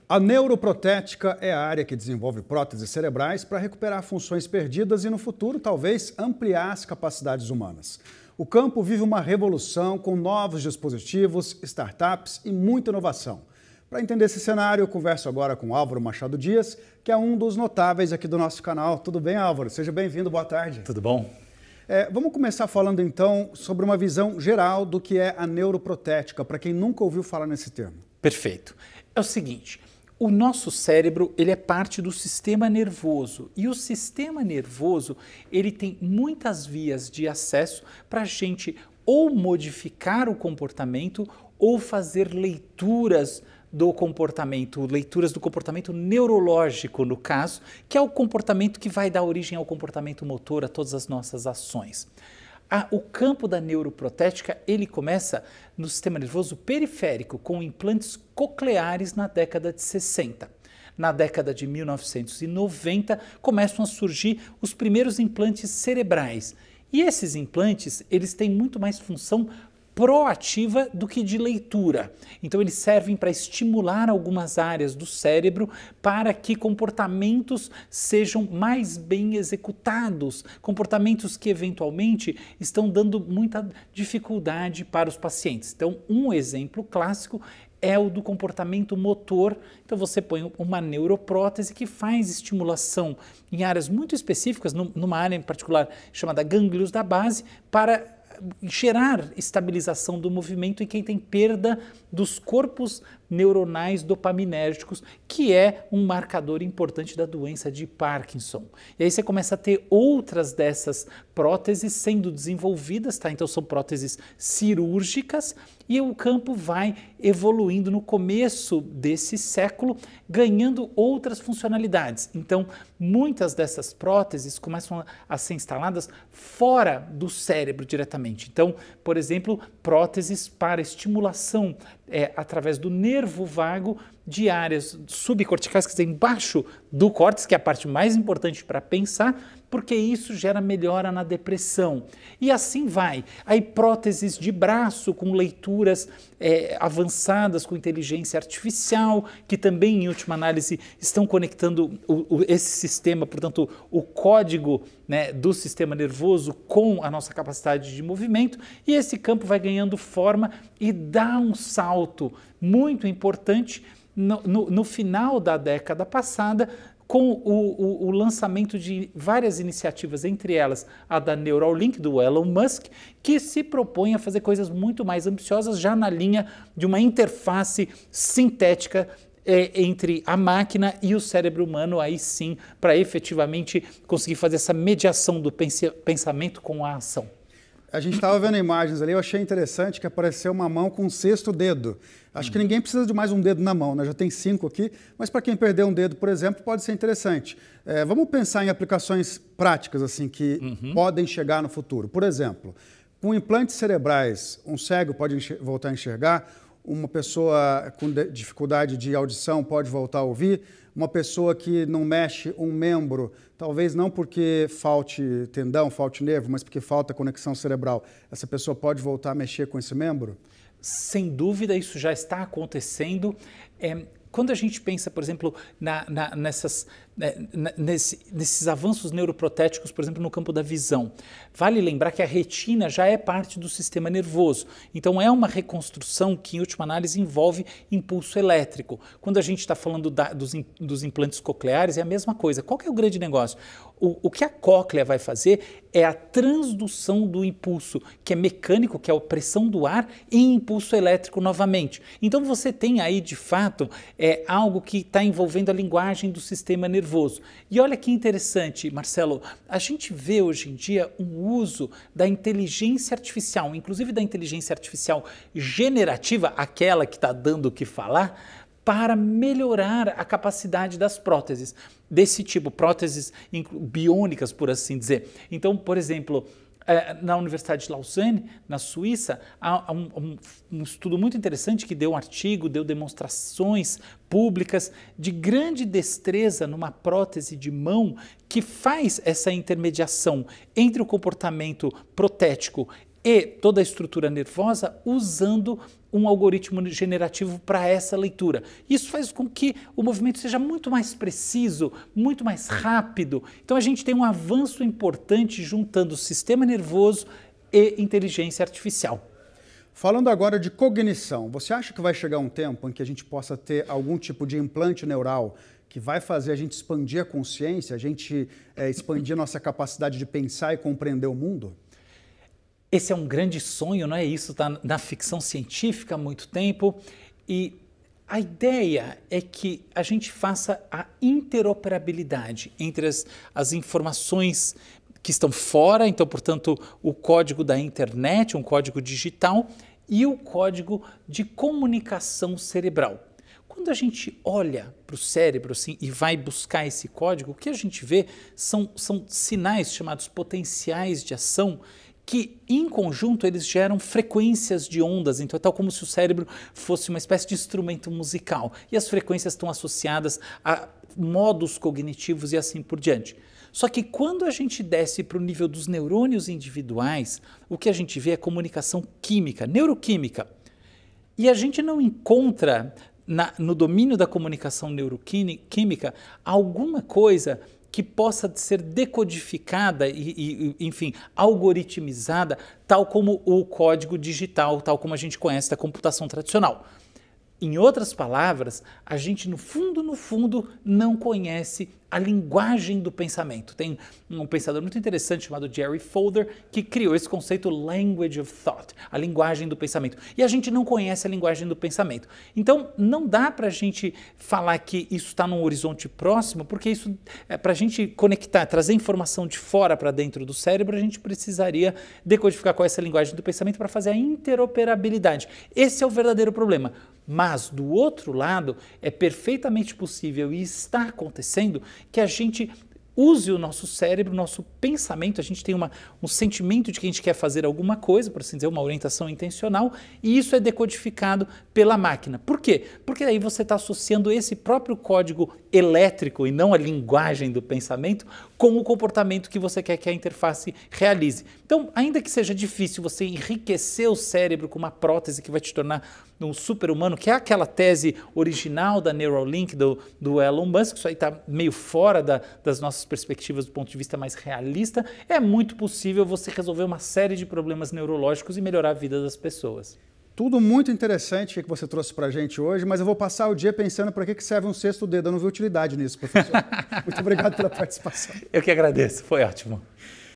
A neuroprotética é a área que desenvolve próteses cerebrais para recuperar funções perdidas e, no futuro, talvez ampliar as capacidades humanas. O campo vive uma revolução com novos dispositivos, startups e muita inovação. Para entender esse cenário, eu converso agora com Álvaro Machado Dias, que é um dos notáveis aqui do nosso canal. Tudo bem, Álvaro? Seja bem-vindo, boa tarde. Tudo bom? Vamos começar falando, então, sobre uma visão geral do que é a neuroprotética, para quem nunca ouviu falar nesse termo. Perfeito. É o seguinte, o nosso cérebro ele é parte do sistema nervoso e o sistema nervoso ele tem muitas vias de acesso para a gente ou modificar o comportamento ou fazer leituras do comportamento neurológico, no caso, que é o comportamento que vai dar origem ao comportamento motor, a todas as nossas ações. O campo da neuroprotética, ele começa no sistema nervoso periférico, com implantes cocleares na década de 60. Na década de 1990, começam a surgir os primeiros implantes cerebrais. E esses implantes, eles têm muito mais função proativa do que de leitura. Então eles servem para estimular algumas áreas do cérebro para que comportamentos sejam mais bem executados, comportamentos que eventualmente estão dando muita dificuldade para os pacientes. Então um exemplo clássico é o do comportamento motor. Então você põe uma neuroprótese que faz estimulação em áreas muito específicas, numa área em particular chamada gânglios da base, para gerar estabilização do movimento em quem tem perda dos corpos neuronais dopaminérgicos, que é um marcador importante da doença de Parkinson. E aí você começa a ter outras dessas próteses sendo desenvolvidas, tá? Então são próteses cirúrgicas e o campo vai evoluindo no começo desse século, ganhando outras funcionalidades. Então muitas dessas próteses começam a ser instaladas fora do cérebro diretamente. Então, por exemplo, próteses para estimulação através do nervo vago de áreas subcorticais, quer dizer, embaixo do córtex, que é a parte mais importante para pensar, porque isso gera melhora na depressão. E assim vai. Aí próteses de braço com leituras avançadas com inteligência artificial, que também, em última análise, estão conectando esse sistema, portanto, o código, né, do sistema nervoso com a nossa capacidade de movimento, e esse campo vai ganhando forma e dá um salto muito importante no final da década passada, com o lançamento de várias iniciativas, entre elas a da Neuralink, do Elon Musk, que se propõe a fazer coisas muito mais ambiciosas, já na linha de uma interface sintética entre a máquina e o cérebro humano, aí sim, para efetivamente conseguir fazer essa mediação do pensamento com a ação. A gente estava vendo imagens ali, eu achei interessante que apareceu uma mão com um sexto dedo. Acho que ninguém precisa de mais um dedo na mão, né? Já tem 5 aqui, mas para quem perdeu um dedo, por exemplo, pode ser interessante. Vamos pensar em aplicações práticas assim que podem chegar no futuro. Por exemplo, com implantes cerebrais, um cego pode voltar a enxergar, uma pessoa com dificuldade de audição pode voltar a ouvir, uma pessoa que não mexe um membro, talvez não porque falte tendão, falte nervo, mas porque falta conexão cerebral, essa pessoa pode voltar a mexer com esse membro? Sem dúvida, isso já está acontecendo. Quando a gente pensa, por exemplo, nesses avanços neuroprotéticos, por exemplo, no campo da visão, vale lembrar que a retina já é parte do sistema nervoso. Então é uma reconstrução que, em última análise, envolve impulso elétrico. Quando a gente está falando dos implantes cocleares, é a mesma coisa. Qual que é o grande negócio? O que a cóclea vai fazer é a transdução do impulso, que é mecânico, que é a pressão do ar, em impulso elétrico novamente. Então você tem aí, de fato, algo que está envolvendo a linguagem do sistema nervoso. E olha que interessante, Marcelo, a gente vê hoje em dia um uso da inteligência artificial, inclusive da inteligência artificial generativa, aquela que está dando o que falar, para melhorar a capacidade das próteses, desse tipo, próteses biônicas, por assim dizer. Então, por exemplo, na Universidade de Lausanne, na Suíça, há um estudo muito interessante que deu um artigo, deu demonstrações públicas de grande destreza numa prótese de mão que faz essa intermediação entre o comportamento protético e toda a estrutura nervosa usando um algoritmo generativo para essa leitura. Isso faz com que o movimento seja muito mais preciso, muito mais rápido. Então a gente tem um avanço importante juntando o sistema nervoso e inteligência artificial. Falando agora de cognição, você acha que vai chegar um tempo em que a gente possa ter algum tipo de implante neural que vai fazer a gente expandir a consciência, a gente expandir a nossa capacidade de pensar e compreender o mundo? Esse é um grande sonho, não é? Isso está na ficção científica há muito tempo e a ideia é que a gente faça a interoperabilidade entre as informações que estão fora, então, portanto, o código da internet, um código digital, e o código de comunicação cerebral. Quando a gente olha para o cérebro assim, e vai buscar esse código, o que a gente vê são sinais chamados potenciais de ação que, em conjunto, eles geram frequências de ondas. Então, é tal como se o cérebro fosse uma espécie de instrumento musical. E as frequências estão associadas a modos cognitivos e assim por diante. Só que quando a gente desce para o nível dos neurônios individuais, o que a gente vê é comunicação química, neuroquímica. E a gente não encontra no domínio da comunicação neuroquímica alguma coisa que possa ser decodificada e, enfim, algoritmizada, tal como o código digital, tal como a gente conhece da computação tradicional. Em outras palavras, a gente no fundo, não conhece a linguagem do pensamento. Tem um pensador muito interessante chamado Jerry Fodor que criou esse conceito Language of Thought, a linguagem do pensamento. E a gente não conhece a linguagem do pensamento. Então, não dá para a gente falar que isso está num horizonte próximo, porque isso, para a gente conectar, trazer informação de fora para dentro do cérebro, a gente precisaria decodificar qual é essa linguagem do pensamento para fazer a interoperabilidade. Esse é o verdadeiro problema. Mas, do outro lado, é perfeitamente possível e está acontecendo que a gente use o nosso cérebro, o nosso pensamento, a gente tem um sentimento de que a gente quer fazer alguma coisa, por assim dizer, uma orientação intencional, e isso é decodificado pela máquina. Por quê? Porque aí você está associando esse próprio código elétrico e não a linguagem do pensamento com o comportamento que você quer que a interface realize. Então, ainda que seja difícil você enriquecer o cérebro com uma prótese que vai te tornar um super-humano, que é aquela tese original da Neuralink, do Elon Musk, isso aí está meio fora das nossas perspectivas do ponto de vista mais realista, é muito possível você resolver uma série de problemas neurológicos e melhorar a vida das pessoas. Tudo muito interessante que você trouxe para a gente hoje, mas eu vou passar o dia pensando para que serve um sexto dedo. Eu não vi utilidade nisso, professor. Muito obrigado pela participação. Eu que agradeço, foi ótimo.